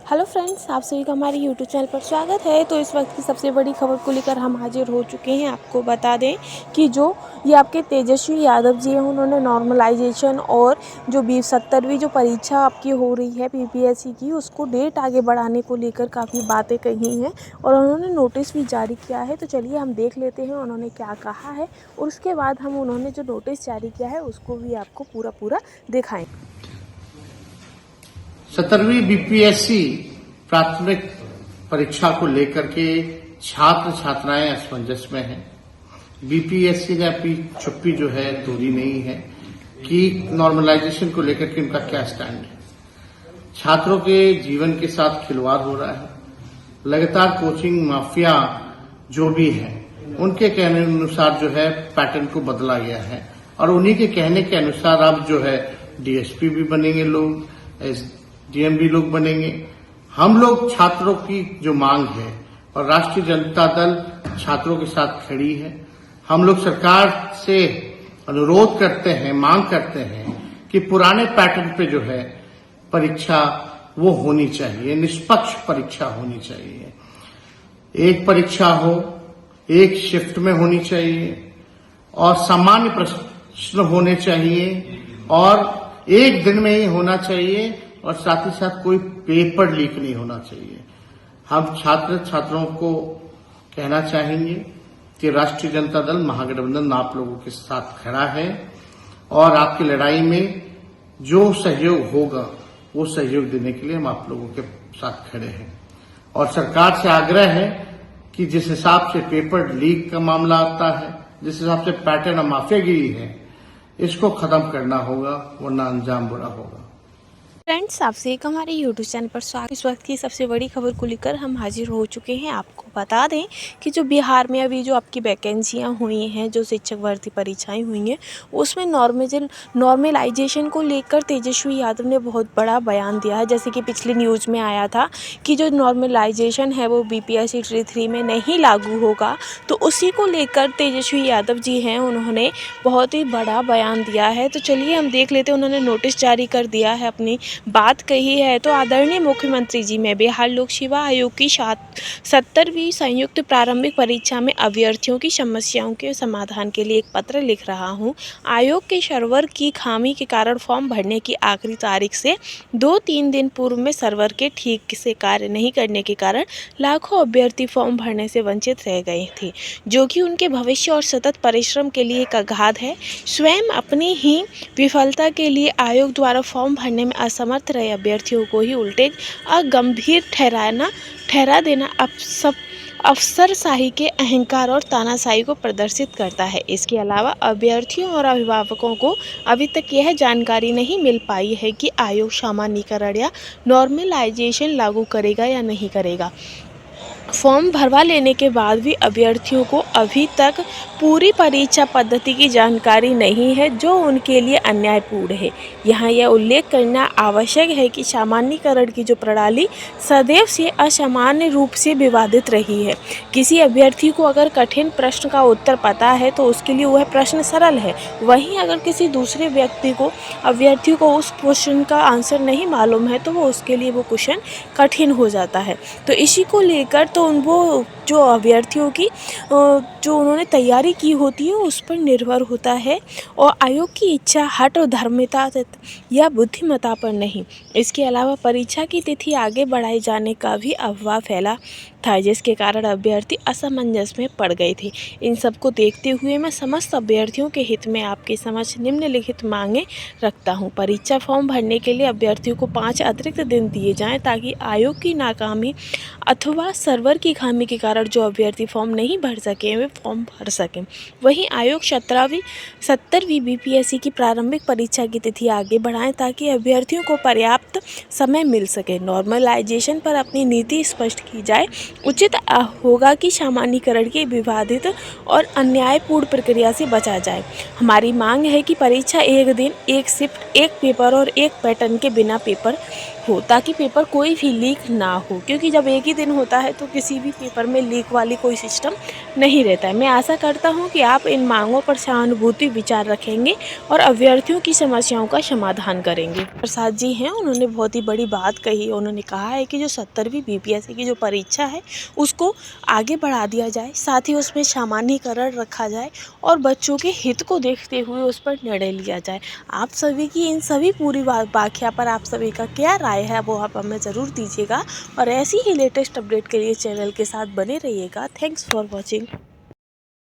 Hello friends, आप सभी का हमारे यूट्यूब चैनल पर स्वागत है। तो इस वक्त की सबसे बड़ी खबर को लेकर हम हाजिर हो चुके हैं। आपको बता दें कि जो ये आपके तेजस्वी यादव जी हैं, उन्होंने नॉर्मलाइजेशन और जो 70वीं जो परीक्षा आपकी हो रही है पीपीएससी की, उसको डेट आगे बढ़ाने को लेकर काफ़ी बातें कही हैं और उन्होंने नोटिस भी जारी किया है। तो चलिए हम देख लेते हैं उन्होंने क्या कहा है और उसके बाद हम उन्होंने जो नोटिस जारी किया है उसको भी आपको पूरा दिखाएंगे। 17वीं बीपीएससी प्राथमिक परीक्षा को लेकर के छात्र छात्राएं असमंजस में हैं। बीपीएससी ने अपनी चुप्पी जो है तोड़ी नहीं है कि नॉर्मलाइजेशन को लेकर के उनका क्या स्टैंड है। छात्रों के जीवन के साथ खिलवाड़ हो रहा है। लगातार कोचिंग माफिया जो भी है उनके कहने अनुसार जो है पैटर्न को बदला गया है और उन्हीं के कहने के अनुसार अब जो है डीएसपी भी बनेंगे लोग, एसडीएम भी लोग बनेंगे। हम लोग छात्रों की जो मांग है और राष्ट्रीय जनता दल छात्रों के साथ खड़ी है। हम लोग सरकार से अनुरोध करते हैं, मांग करते हैं कि पुराने पैटर्न पे जो है परीक्षा वो होनी चाहिए, निष्पक्ष परीक्षा होनी चाहिए। एक परीक्षा हो, एक शिफ्ट में होनी चाहिए और सामान्य प्रश्न होने चाहिए और एक दिन में ही होना चाहिए और साथ ही साथ कोई पेपर लीक नहीं होना चाहिए। हम छात्र छात्राओं को कहना चाहेंगे कि राष्ट्रीय जनता दल महागठबंधन आप लोगों के साथ खड़ा है और आपकी लड़ाई में जो सहयोग होगा वो सहयोग देने के लिए हम आप लोगों के साथ खड़े हैं। और सरकार से आग्रह है कि जिस हिसाब से पेपर लीक का मामला आता है, जिस हिसाब से पैटर्न और माफियागिरी है, इसको खत्म करना होगा वरना अंजाम बुरा होगा। फ्रेंड्स, आपसे एक हमारे यूट्यूब चैनल पर स्वागत। इस वक्त की सबसे बड़ी खबर को लेकर हम हाजिर हो चुके हैं। आपको बता दें कि जो बिहार में अभी जो आपकी वैकेंसियां हुई हैं, जो शिक्षक भर्ती परीक्षाएं हुई हैं, उसमें नॉर्मलाइजेशन को लेकर तेजस्वी यादव ने बहुत बड़ा बयान दिया है। जैसे कि पिछली न्यूज़ में आया था कि जो नॉर्मलाइजेशन है वो बीपीएससी T3 में नहीं लागू होगा, तो उसी को लेकर तेजस्वी यादव जी हैं, उन्होंने बहुत ही बड़ा बयान दिया है। तो चलिए हम देख लेते हैं। उन्होंने नोटिस जारी कर दिया है, अपनी बात कही है। तो आदरणीय मुख्यमंत्री जी, मैं बिहार लोक सेवा आयोग की 70वीं संयुक्त प्रारंभिक परीक्षा में अभ्यर्थियों की समस्याओं के समाधान के लिए एक पत्र लिख रहा हूं। आयोग के सर्वर की खामी के कारण फॉर्म भरने की आखिरी तारीख से 2-3 दिन पूर्व में सर्वर के ठीक से कार्य नहीं करने के कारण लाखों अभ्यर्थी फॉर्म भरने से वंचित रह गए थे, जो कि उनके भविष्य और सतत परिश्रम के लिए एक आघात है। स्वयं अपनी ही विफलता के लिए आयोग द्वारा फॉर्म भरने में असमर्थ रहे अभ्यर्थियों को ही उल्टे गंभीर ठहरा देना अफसरशाही के अहंकार और तानाशाही को प्रदर्शित करता है। इसके अलावा अभ्यर्थियों और अभिभावकों को अभी तक यह जानकारी नहीं मिल पाई है कि आयोग सामान्यीकरण या नॉर्मलाइजेशन लागू करेगा या नहीं करेगा। फॉर्म भरवा लेने के बाद भी अभ्यर्थियों को अभी तक पूरी परीक्षा पद्धति की जानकारी नहीं है, जो उनके लिए अन्यायपूर्ण है। यहाँ यह उल्लेख करना आवश्यक है कि सामान्यीकरण की जो प्रणाली सदैव से असामान्य रूप से विवादित रही है। किसी अभ्यर्थी को अगर कठिन प्रश्न का उत्तर पता है तो उसके लिए वह प्रश्न सरल है, वहीं अगर किसी दूसरे अभ्यर्थी को उस क्वेश्चन का आंसर नहीं मालूम है तो वो उसके लिए वो क्वेश्चन कठिन हो जाता है। तो इसी को लेकर तो वो जो अभ्यर्थियों की जो उन्होंने तैयारी की होती है उस पर निर्भर होता है और आयोग की इच्छा, हठ और धर्मिता या बुद्धिमत्ता पर नहीं। इसके अलावा परीक्षा की तिथि आगे बढ़ाए जाने का भी अफवाह फैला था, जिसके कारण अभ्यर्थी असमंजस में पड़ गए थे। इन सबको देखते हुए मैं समस्त अभ्यर्थियों के हित में आपके समक्ष निम्नलिखित मांगे रखता हूं। परीक्षा फॉर्म भरने के लिए अभ्यर्थियों को 5 अतिरिक्त दिन दिए जाएं ताकि आयोग की नाकामी अथवा सर्वर की खामी के कारण जो अभ्यर्थी फॉर्म नहीं भर सके वे फॉर्म भर सकें। वहीं आयोग 70वीं बीपीएससी की प्रारंभिक परीक्षा की तिथि आगे बढ़ाएं ताकि अभ्यर्थियों को पर्याप्त समय मिल सके। नॉर्मलाइजेशन पर अपनी नीति स्पष्ट की जाए। उचित होगा कि सामान्यीकरण की विवादित और अन्यायपूर्ण प्रक्रिया से बचा जाए। हमारी मांग है कि परीक्षा एक दिन, एक शिफ्ट, एक पेपर और एक पैटर्न के बिना पेपर हो, ताकि पेपर कोई भी लीक ना हो, क्योंकि जब एक ही दिन होता है तो किसी भी पेपर में लीक वाली कोई सिस्टम नहीं रहता है। मैं आशा करता हूँ कि आप इन मांगों पर सहानुभूति विचार रखेंगे और अभ्यर्थियों की समस्याओं का समाधान करेंगे। प्रसाद जी हैं, उन्होंने बहुत ही बड़ी बात कही। उन्होंने कहा है कि जो 70वीं बीपीएससी की जो परीक्षा है उसको आगे बढ़ा दिया जाए, साथ ही उसमें सामान्यीकरण रखा जाए और बच्चों के हित को देखते हुए उस पर निर्णय लिया जाए। आप सभी की इन सभी पूरी व्याख्या पर आप सभी का क्या राय है वो आप हमें ज़रूर दीजिएगा और ऐसी ही लेटेस्ट अपडेट के लिए चैनल के साथ बने रहिएगा। Thanks for watching.